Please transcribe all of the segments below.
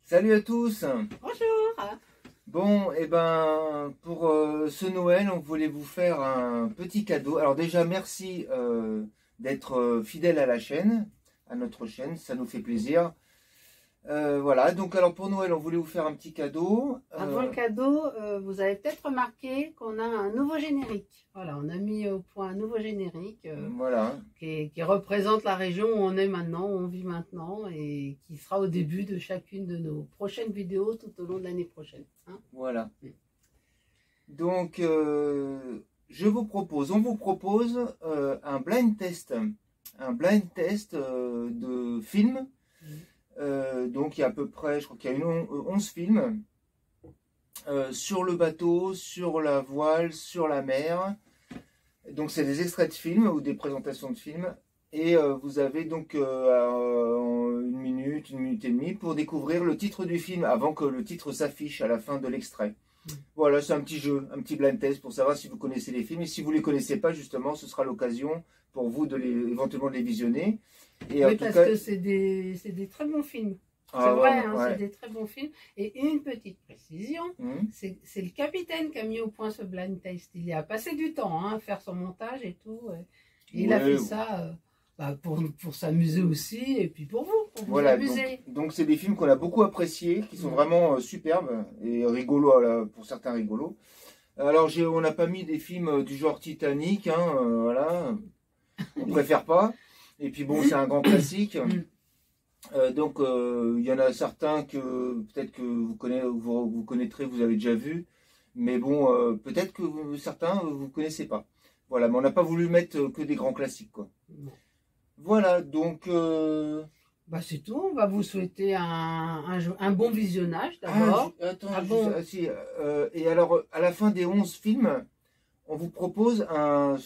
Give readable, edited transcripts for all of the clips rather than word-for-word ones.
Salut à tous. Bonjour. Bon, et ben pour ce Noël, on voulait vous faire un petit cadeau. Alors déjà, merci d'être fidèle à la chaîne, à notre chaîne, ça nous fait plaisir. Voilà, donc alors pour Noël, on voulait vous faire un petit cadeau. Avant le cadeau, vous avez peut-être remarqué qu'on a un nouveau générique. Voilà, on a mis au point un nouveau générique Voilà. qui représente la région où on est maintenant, où on vit maintenant, et qui sera au début de chacune de nos prochaines vidéos tout au long de l'année prochaine. Hein. Voilà. Donc, on vous propose un blind test. Un blind test de films. Donc il y a à peu près, je crois qu'il y a 11 films sur le bateau, sur la voile, sur la mer. Donc c'est des extraits de films ou des présentations de films. Et vous avez donc une minute et demie pour découvrir le titre du film avant que le titre s'affiche à la fin de l'extrait. Voilà, c'est un petit jeu, un petit blind test pour savoir si vous connaissez les films. Et si vous ne les connaissez pas, justement, ce sera l'occasion pour vous de éventuellement de les visionner. Et oui, parce que c'est des très bons films. C'est vrai, hein, ouais. C'est des très bons films. Et une petite précision, c'est le capitaine qui a mis au point ce blind test. Il y a passé du temps à faire son montage et tout. Et il a fait ça pour s'amuser aussi et puis pour vous amuser. Donc c'est des films qu'on a beaucoup appréciés, qui sont vraiment superbes et rigolos, pour certains rigolos. Alors on n'a pas mis des films du genre Titanic, voilà, on préfère pas. Et puis bon, c'est un grand classique. Donc il y en a certains que peut-être que vous connaîtrez, vous avez déjà vu. Mais bon, peut-être que certains vous connaissez pas. Voilà, mais on n'a pas voulu mettre que des grands classiques, quoi. Voilà, donc... c'est tout, on va vous souhaiter un bon visionnage d'abord. Et alors, à la fin des 11 films, on vous propose un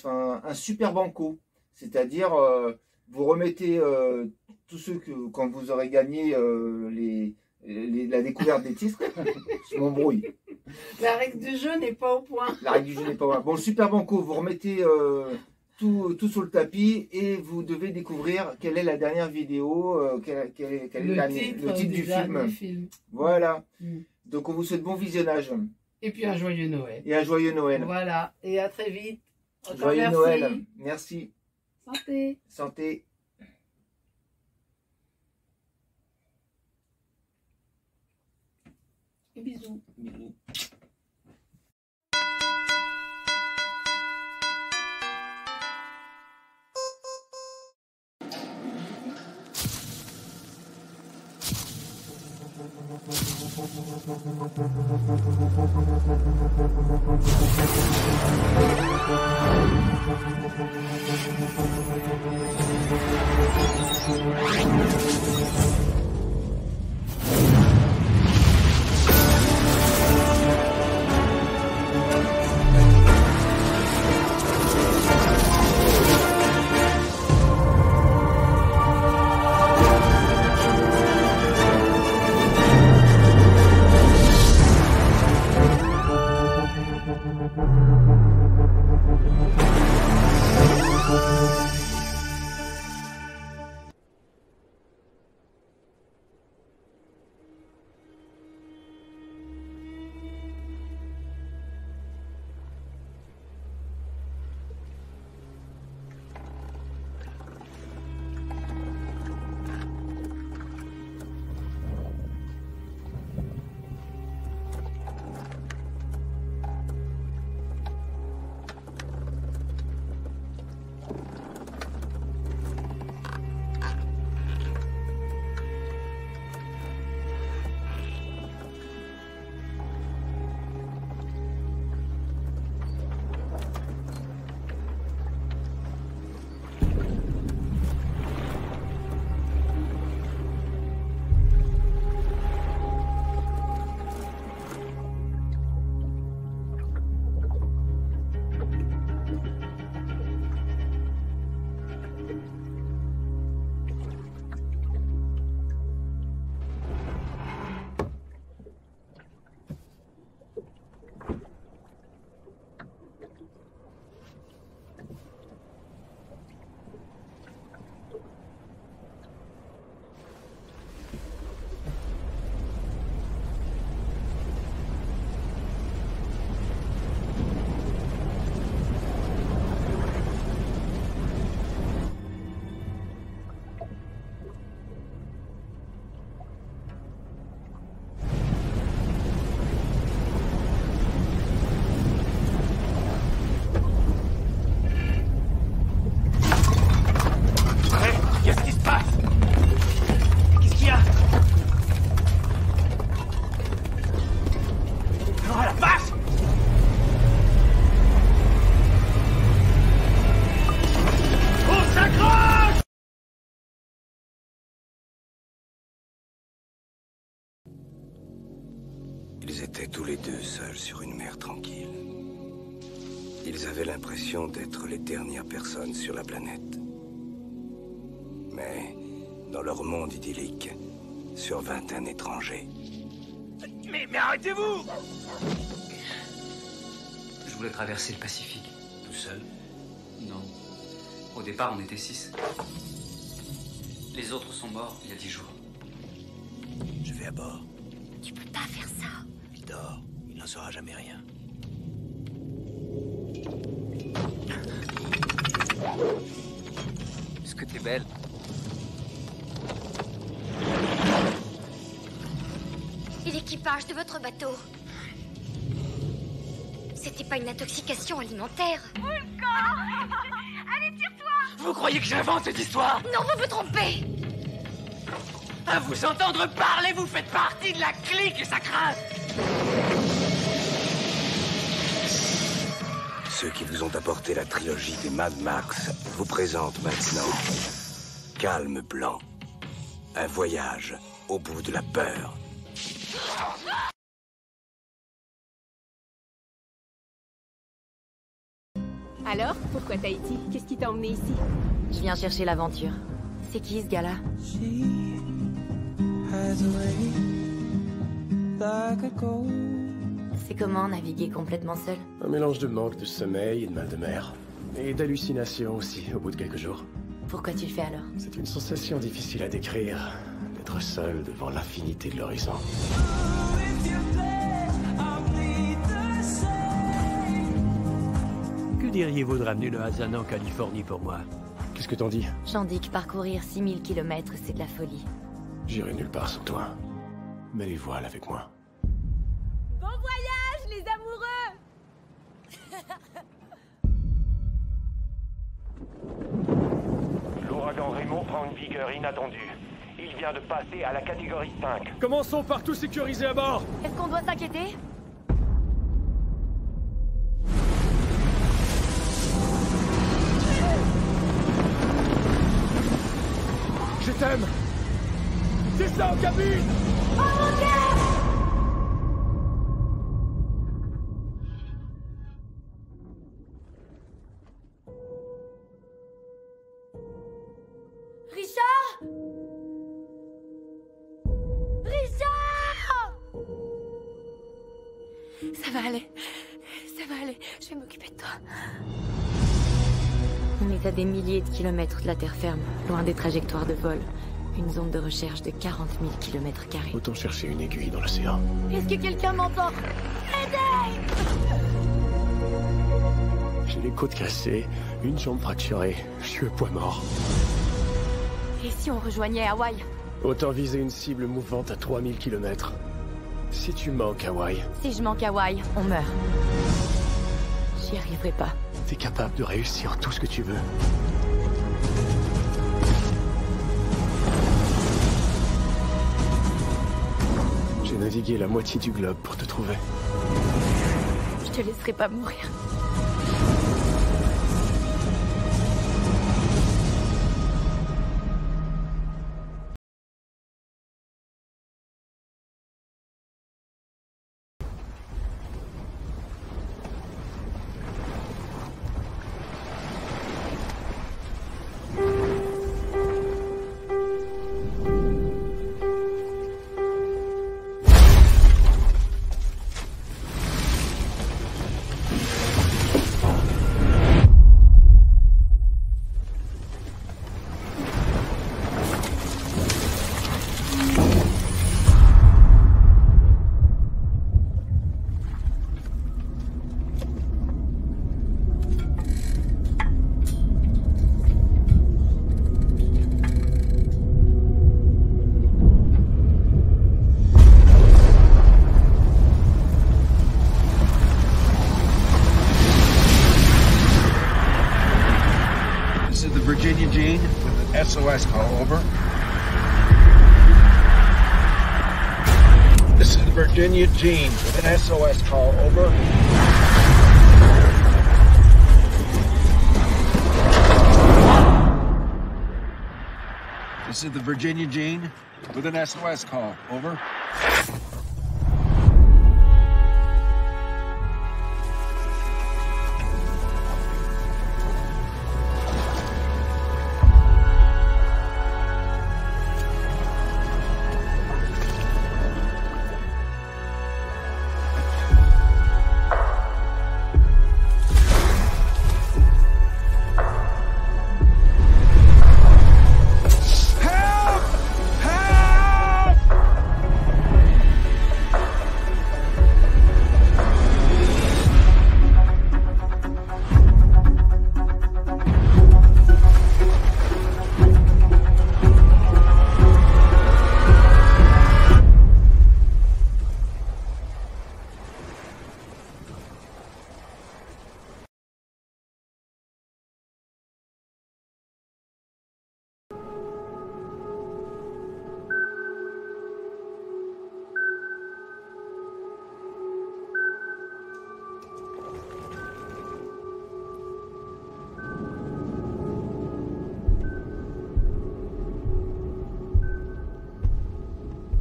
super banco. C'est-à-dire, vous remettez tous ceux que, quand vous aurez gagné la découverte des titres, je m'embrouille. La règle du jeu n'est pas au point. La règle du jeu n'est pas au point. Bon, le super banco, vous remettez tout sur le tapis et vous devez découvrir quelle est la dernière vidéo, quel est le titre du film. Voilà. Donc on vous souhaite bon visionnage. Et puis un joyeux Noël. Et un joyeux Noël. Voilà. Et à très vite. Joyeux Noël. Merci. Santé. Santé. Et bisous. Bisous. Ils étaient tous les deux seuls sur une mer tranquille. Ils avaient l'impression d'être les dernières personnes sur la planète. Mais, dans leur monde idyllique, survint un étranger. Mais arrêtez-vous! Je voulais traverser le Pacifique. Tout seul? Non. Au départ, on était 6. Les autres sont morts il y a 10 jours. Je vais à bord. Tu peux pas faire ça. Il dort. Il n'en saura jamais rien. Est-ce que t'es belle? Et l'équipage de votre bateau? C'était pas une intoxication alimentaire? Allez, tire-toi! Vous croyez que j'invente cette histoire? Non, vous vous trompez! À vous entendre parler, vous faites partie de la clique et ça craint! Ceux qui vous ont apporté la trilogie des Mad Max vous présentent maintenant Calme Blanc. Un voyage au bout de la peur. Alors, pourquoi Tahiti? Qu'est-ce qui t'a emmené ici? Je viens chercher l'aventure. C'est qui ce gars-là? C'est comment naviguer complètement seul? Un mélange de manque de sommeil et de mal de mer. Et d'hallucinations aussi, au bout de quelques jours. Pourquoi tu le fais alors? C'est une sensation difficile à décrire, d'être seul devant l'infinité de l'horizon. Que diriez-vous de ramener le Hazan en Californie pour moi? Qu'est-ce que t'en dis? J'en dis que parcourir 6000 km, c'est de la folie. J'irai nulle part sans toi. Mets les voiles avec moi. Bon voyage, les amoureux! L'ouragan Raymond prend une vigueur inattendue. Il vient de passer à la catégorie 5. Commençons par tout sécuriser à bord! Est-ce qu'on doit s'inquiéter? Je t'aime! Descends en cabine! Oh mon Dieu! Richard! Richard! Ça va aller. Ça va aller. Je vais m'occuper de toi. On est à des milliers de kilomètres de la terre ferme, loin des trajectoires de vol. Une zone de recherche de 40 000 km². Autant chercher une aiguille dans l'océan. Est-ce que quelqu'un m'entend? Aidez! J'ai les côtes cassées, une jambe fracturée, je suis au point mort. Et si on rejoignait Hawaï? Autant viser une cible mouvante à 3000 km. Si tu manques Hawaï... Si je manque Hawaï, on meurt. J'y arriverai pas. T'es capable de réussir tout ce que tu veux. J'ai navigué la moitié du globe pour te trouver. Je te laisserai pas mourir. Virginia Jean with an SOS call, over. This is Virginia Jean with an SOS call, over. This is the Virginia Jean with an SOS call, over.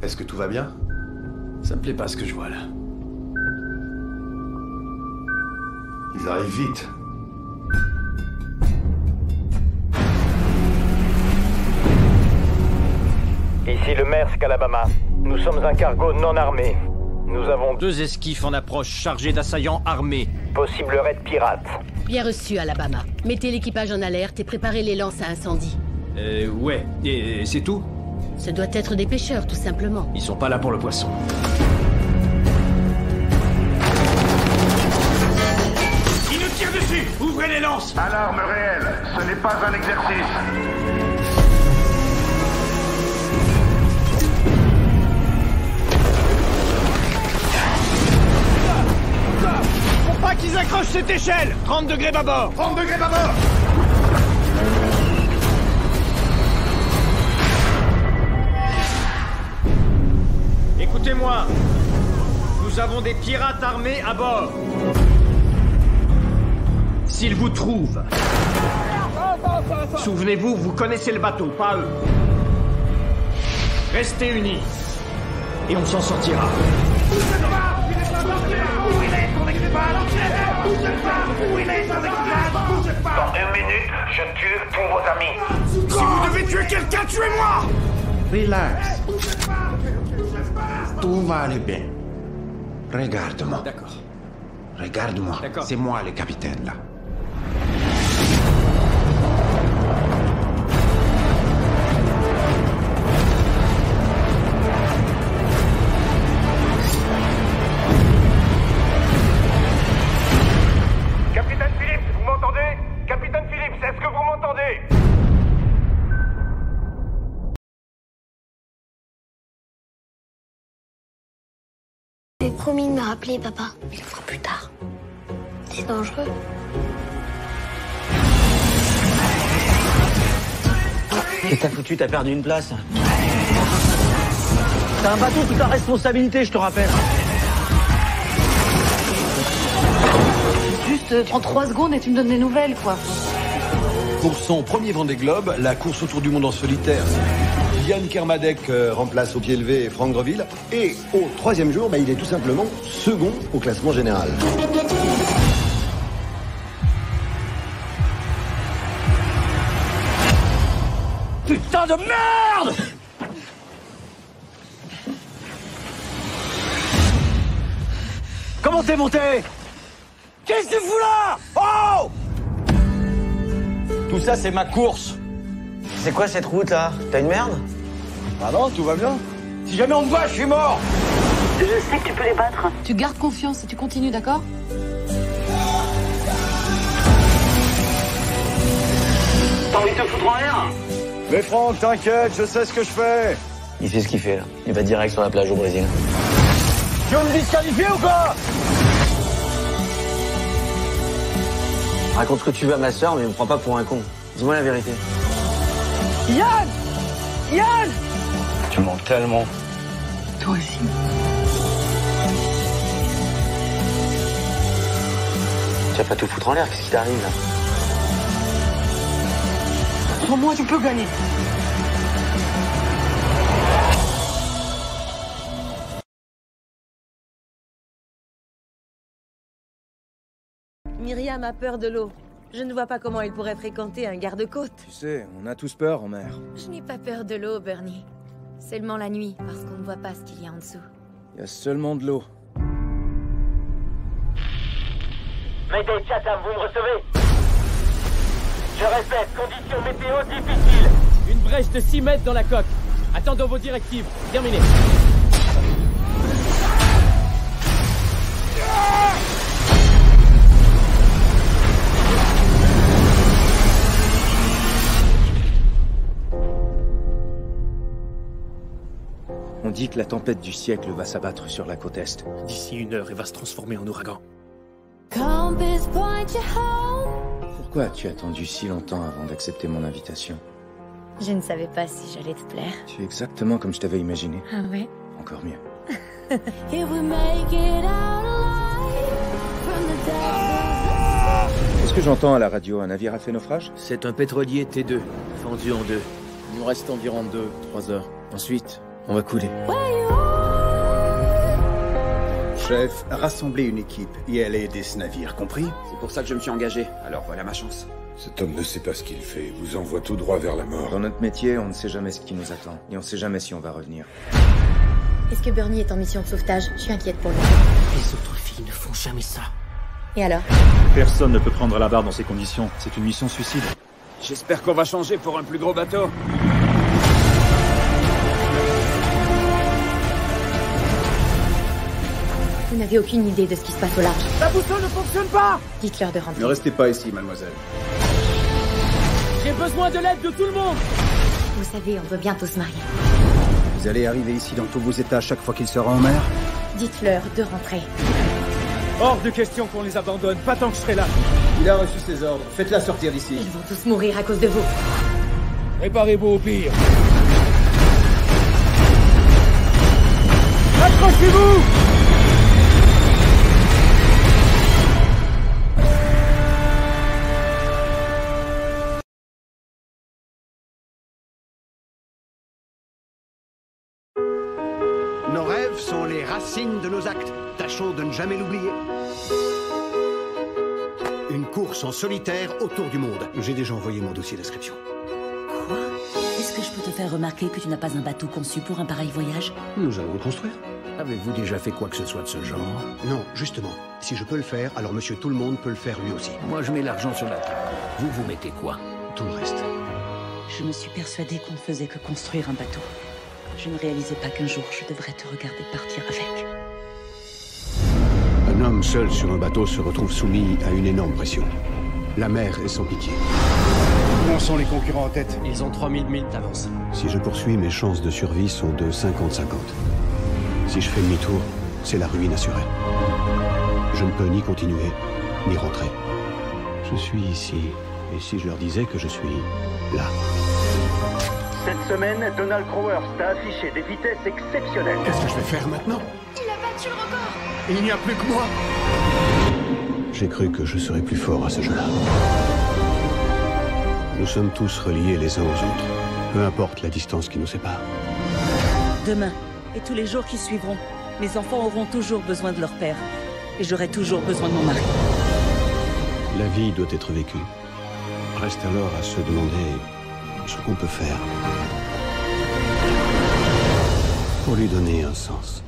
Est-ce que tout va bien? Ça me plaît pas ce que je vois là. Ils arrivent vite. Ici le Maersk, Alabama. Nous sommes un cargo non armé. Nous avons 2 esquifs en approche chargés d'assaillants armés. Possible raid pirate. Bien reçu, Alabama. Mettez l'équipage en alerte et préparez les lances à incendie. Ouais. Et c'est tout? Ce doit être des pêcheurs, tout simplement. Ils sont pas là pour le poisson. Ils nous tirent dessus! Ouvrez les lances! Alarme réelle, ce n'est pas un exercice. Faut pas qu'ils accrochent cette échelle! 30 degrés bâbord! 30 degrés bâbord! Écoutez-moi! Nous avons des pirates armés à bord! S'ils vous trouvent, souvenez-vous, vous connaissez le bateau, pas eux. Restez unis, et on s'en sortira. Où il est ton équipage? Où il est ton équipage? Dans 1 minute, je tue tous vos amis. Si vous devez tuer quelqu'un, tuez-moi! Relax. Tout va aller bien. Regarde-moi. D'accord. Regarde-moi. D'accord. C'est moi le capitaine, là. Capitaine Phillips, vous m'entendez? Capitaine Phillips, est-ce que vous m'entendez? J'ai promis de me rappeler, papa. Il le fera plus tard. C'est dangereux. Qu'est-ce que t'as foutu? T'as perdu une place. T'as un bateau sous ta responsabilité, je te rappelle. Juste, prends 3 secondes et tu me donnes des nouvelles, quoi. Pour son premier Vendée Globe, la course autour du monde en solitaire, Yann Kermadec remplace au pied levé Franck Greville. Et au 3e jour, il est tout simplement second au classement général. Putain de merde! Comment t'es monté? Qu'est-ce que tu fous là? Oh! Tout ça, c'est ma course. C'est quoi cette route là? T'as une merde? Ah non, tout va bien. Si jamais on me voit, je suis mort. Je sais que tu peux les battre. Tu gardes confiance et tu continues, d'accord? T'as envie de te foutre en l'air? Mais Franck, t'inquiète, je sais ce que je fais. Il fait ce qu'il fait là. Il va direct sur la plage au Brésil. Tu veux me disqualifier ou quoi? Raconte ce que tu veux à ma soeur, mais me prends pas pour un con. Dis-moi la vérité. Yann! Yann! Tu mens tellement. Toi aussi. Tu vas pas tout foutre en l'air, qu'est-ce qui t'arrive là? Pour moi, tu peux gagner. Myriam a peur de l'eau. Je ne vois pas comment elle pourrait fréquenter un garde-côte. Tu sais, on a tous peur en mer. Je n'ai pas peur de l'eau, Bernie. Seulement la nuit, parce qu'on ne voit pas ce qu'il y a en dessous. Il y a seulement de l'eau. Mayday Chatham, vous me recevez? Je répète, conditions météo difficiles. Une brèche de 6 mètres dans la coque. Attendons vos directives. Terminé. On dit que la tempête du siècle va s'abattre sur la côte Est. D'ici 1 heure, elle va se transformer en ouragan. Pourquoi as-tu attendu si longtemps avant d'accepter mon invitation? Je ne savais pas si j'allais te plaire. Tu es exactement comme je t'avais imaginé. Ah ouais? Encore mieux. Qu'est-ce que j'entends à la radio? Un navire a fait naufrage? C'est un pétrolier T2, fendu en deux. Il nous reste environ 2-3 heures. Ensuite, on va couler. Chef, rassemblez une équipe et allez aider ce navire, compris? C'est pour ça que je me suis engagé, alors voilà ma chance. Cet homme ne sait pas ce qu'il fait, vous envoie tout droit vers la mort. Dans notre métier, on ne sait jamais ce qui nous attend, et on ne sait jamais si on va revenir. Est-ce que Bernie est en mission de sauvetage? Je suis inquiète pour lui. Les autres filles ne font jamais ça. Et alors? Personne ne peut prendre la barre dans ces conditions. C'est une mission suicide. J'espère qu'on va changer pour un plus gros bateau. Vous n'avez aucune idée de ce qui se passe au large. La boussole ne fonctionne pas! Dites-leur de rentrer. Ne restez pas ici, mademoiselle. J'ai besoin de l'aide de tout le monde! Vous savez, on doit bientôt se marier. Vous allez arriver ici dans tous vos états chaque fois qu'il sera en mer? Dites-leur de rentrer. Hors de question qu'on les abandonne, pas tant que je serai là. Il a reçu ses ordres. Faites-la sortir d'ici. Ils vont tous mourir à cause de vous. Préparez-vous au pire. Accrochez-vous! Nos rêves sont les racines de nos actes. Tâchons de ne jamais l'oublier. Une course en solitaire autour du monde. J'ai déjà envoyé mon dossier d'inscription. Quoi? Est-ce que je peux te faire remarquer que tu n'as pas un bateau conçu pour un pareil voyage? Nous allons le construire. Avez-vous déjà fait quoi que ce soit de ce genre? Non, justement. Si je peux le faire, alors Monsieur Tout-le-Monde peut le faire lui aussi. Moi, je mets l'argent sur la table. Vous mettez quoi? Tout le reste. Je me suis persuadée qu'on ne faisait que construire un bateau. Je ne réalisais pas qu'un jour je devrais te regarder partir avec. Un homme seul sur un bateau se retrouve soumis à une énorme pression. La mer est sans pitié. Où sont les concurrents en tête? Ils ont 3000 milles d'avance. Si je poursuis, mes chances de survie sont de 50-50. Si je fais demi-tour, c'est la ruine assurée. Je ne peux ni continuer, ni rentrer. Je suis ici. Et si je leur disais que je suis là? Cette semaine, Donald Crowers t'a affiché des vitesses exceptionnelles. Qu'est-ce que je vais faire maintenant? Il a battu le record! Il n'y a plus que moi! J'ai cru que je serais plus fort à ce jeu-là. Nous sommes tous reliés les uns aux autres, peu importe la distance qui nous sépare. Demain, et tous les jours qui suivront, mes enfants auront toujours besoin de leur père. Et j'aurai toujours besoin de mon mari. La vie doit être vécue. Reste alors à se demander ce qu'on peut faire pour lui donner un sens.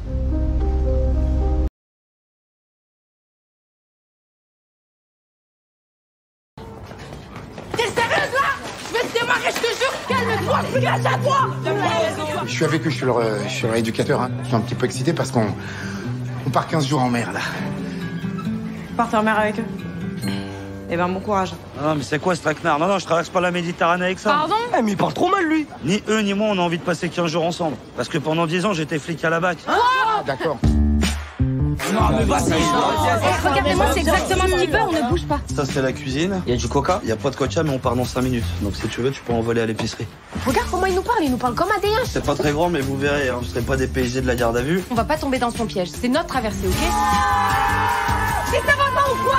T'es sérieuse là? Je vais te démarrer, je te jure! Calme-toi, plus grâce à toi! Je suis avec eux, je suis leur éducateur. Hein. Je suis un petit peu excité parce qu'on part 15 jours en mer là. Partez en mer avec eux. Eh ben, bon courage. Non, mais c'est quoi ce traquenard? Non, je traverse pas la Méditerranée avec ça. Pardon? Eh, mais il parle trop mal, lui. Ni eux, ni moi, on a envie de passer 15 jours ensemble. Parce que pendant 10 ans, j'étais flic à la BAC. Ah, d'accord. Non, mais vas-y. Regardez-moi, c'est exactement ce qu'il veut, on ne bouge pas. Ça, c'est la cuisine. Il y a du coca. Il y a pas de coca, mais on part dans 5 minutes. Donc, si tu veux, tu peux envoler à l'épicerie. Regarde comment il nous parle comme un déhinche. C'est pas très grand, mais vous verrez, hein, vous serez pas dépaysés de la garde à vue. On va pas tomber dans son piège, c'est notre traversée, ok? C'est ça va pas ou quoi?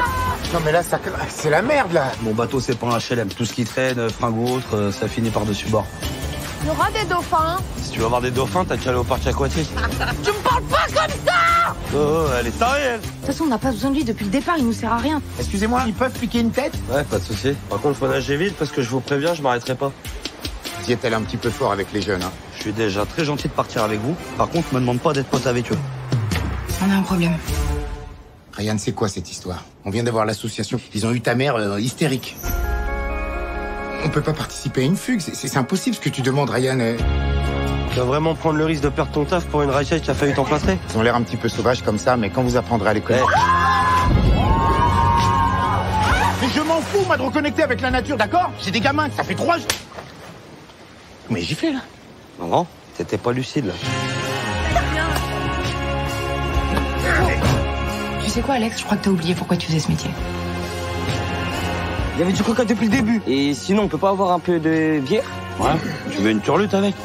Non mais là, c'est la merde là. Mon bateau, c'est pas un HLM. Tout ce qui traîne, fringues ou autre, ça finit par-dessus bord. Il y aura des dauphins. Si tu veux avoir des dauphins, t'as qu'à aller au parc aquatique. Tu me parles pas comme ça! Oh, elle est tarée, elle. De toute façon, on n'a pas besoin de lui depuis le départ, il nous sert à rien. Excusez-moi, ils peuvent piquer une tête? Ouais, pas de souci. Par contre, faut nager vite parce que je vous préviens, je m'arrêterai pas. Vous y êtes allé un petit peu fort avec les jeunes, hein. Je suis déjà très gentil de partir avec vous. Par contre, me demande pas d'être pote avec eux. On a un problème. Ryan, c'est quoi cette histoire? On vient d'avoir l'association. Ils ont eu ta mère hystérique. On peut pas participer à une fugue. C'est impossible ce que tu demandes, Ryan. Tu vas vraiment prendre le risque de perdre ton taf pour une raquette qui a failli t'emplastrer? Ils ont l'air un petit peu sauvages comme ça, mais quand vous apprendrez à les connaître... Mais je m'en fous, moi, de reconnecter avec la nature, d'accord? C'est des gamins, ça fait 3 jours. Mais j'y fais, là. Non, t'étais pas lucide, là. Tu sais quoi, Alex? Je crois que t'as oublié pourquoi tu faisais ce métier. Il y avait du coca depuis le début. Et sinon, on peut pas avoir un peu de bière? Ouais. Tu veux une turlute avec?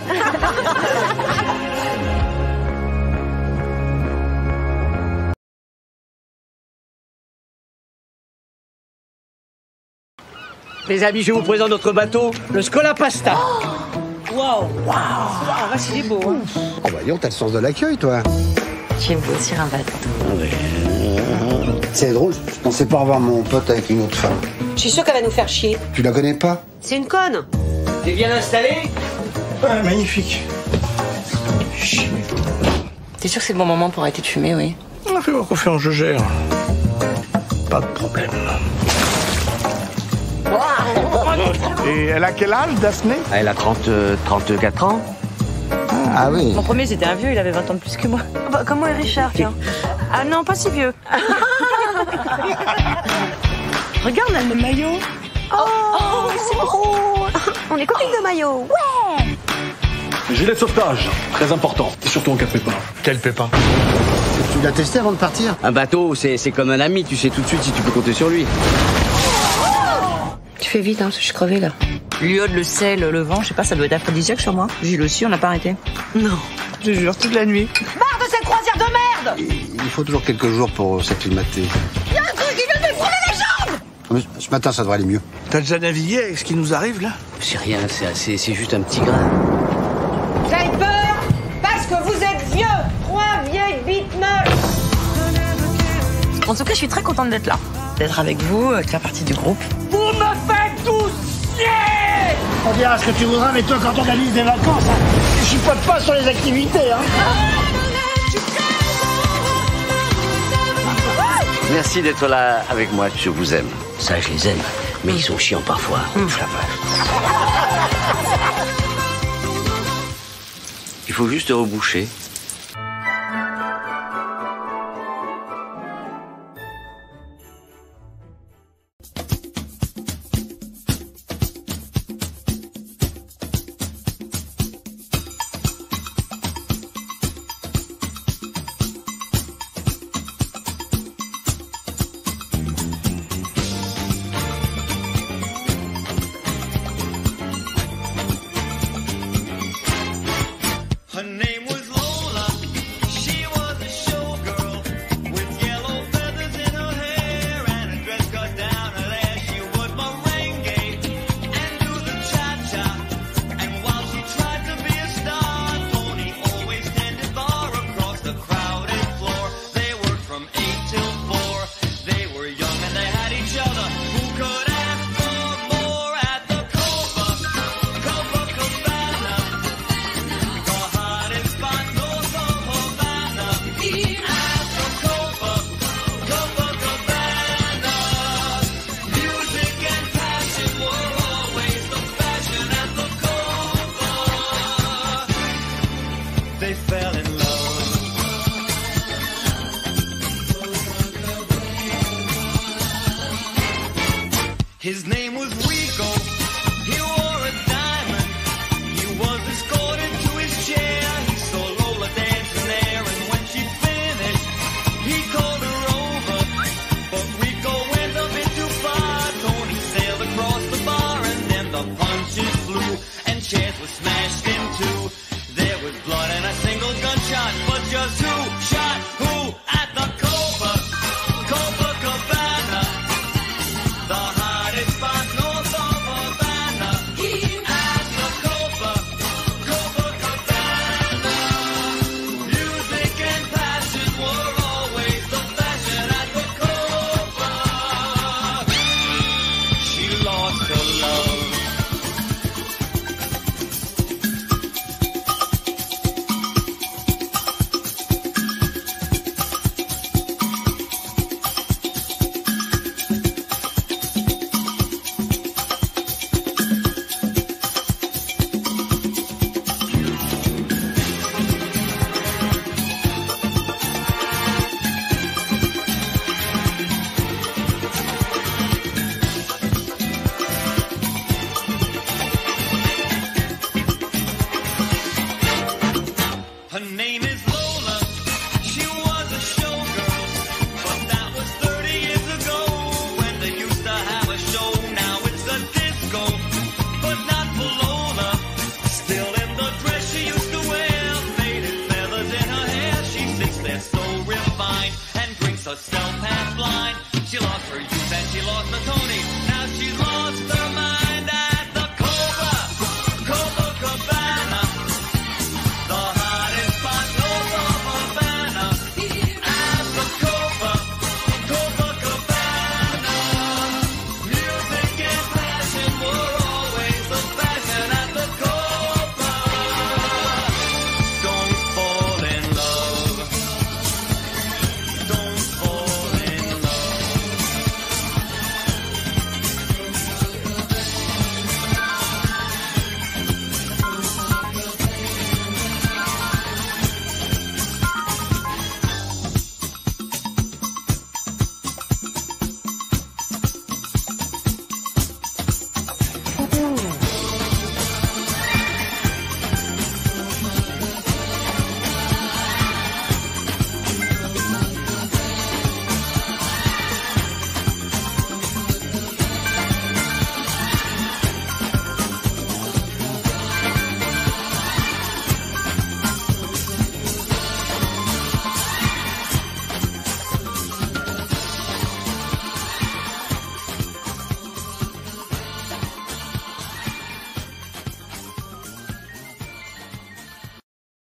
Les amis, je vous présente notre bateau, le Scolapasta. Waouh! Waouh! Ah, il est beau, hein? Oh, voyons, t'as le sens de l'accueil, toi. J'ai vu aussi un bateau. C'est drôle, je pensais pas revoir mon pote avec une autre femme. Je suis sûre qu'elle va nous faire chier. Tu la connais pas? C'est une conne. T'es bien installé? Ouais, magnifique. T'es sûr que c'est le bon moment pour arrêter de fumer, oui? Fais-moi confiance, je gère. Pas de problème. Et elle a quel âge, Daphné? Elle a 34 ans. Ah oui. Mon premier, c'était un vieux, il avait 20 ans de plus que moi. Bah, comment est Richard, tiens? Ah non, pas si vieux. Regarde, on a le maillot. Oh, c'est drôle. On est copines de maillot. Ouais. Gilet de sauvetage, très important. Et surtout en cas de pépin. Quel pépin? Tu l'as testé avant de partir? Un bateau, c'est comme un ami, tu sais tout de suite si tu peux compter sur lui. Tu fais vite, hein, parce que je suis crevée, là. L'iode, le sel, le vent, je sais pas, ça doit être aphrodisiaque sur moi. Gilles aussi, on n'a pas arrêté. Non, je jure, toute la nuit. Barre de cette croisière de merde! Il faut toujours quelques jours pour s'acclimater. Y'a un truc qui vient de me brûler les jambes! Mais ce matin, ça devrait aller mieux. T'as déjà navigué avec ce qui nous arrive, là? C'est rien, c'est juste un petit grain. Vous avez peur? Parce que vous êtes vieux! Trois vieilles bites molles! En tout cas, je suis très contente d'être là. D'être avec vous, de faire partie du groupe. Vous me faites tous chier! On dira ce que tu voudras, mais toi, quand on organise des vacances, je chipote pas sur les activités, hein. Merci d'être là avec moi, je vous aime. Ça, je les aime, mais ils sont chiants parfois. Ouf la vache. Il faut juste reboucher. Her name was Lola. She was a showgirl with yellow feathers in her hair and a dress cut down her leg. She would merengue and do the cha-cha. And while she tried to be a star, Tony always tended bar across the crowded floor. They worked from 8 till 4. They were young and they had each other. Who could ask for more at the Copacabana? The hottest spot north of Havana. At the Copacabana. Music and passion were always the fashion at the Copa. They fell in love. His name was Rico. He wore a diamond. He was escorted to his chair. He saw Lola dancing there, and when she finished, he called her over. But Rico went a bit too far. Tony sailed across the bar, and then the punches flew, and chairs were smashed in two. There was blood and a single gunshot, but just who shot who at the Copacabana? The hottest spot north of Havana. At the Copacabana. Music and passion were always the fashion at the Copa. She lost her love. Her name is Lola. She was a showgirl, but that was 30 years ago when they used to have a show. Now it's a disco, but not for Lola. Still in the dress she used to wear, faded feathers in her hair. She sits there so refined and drinks herself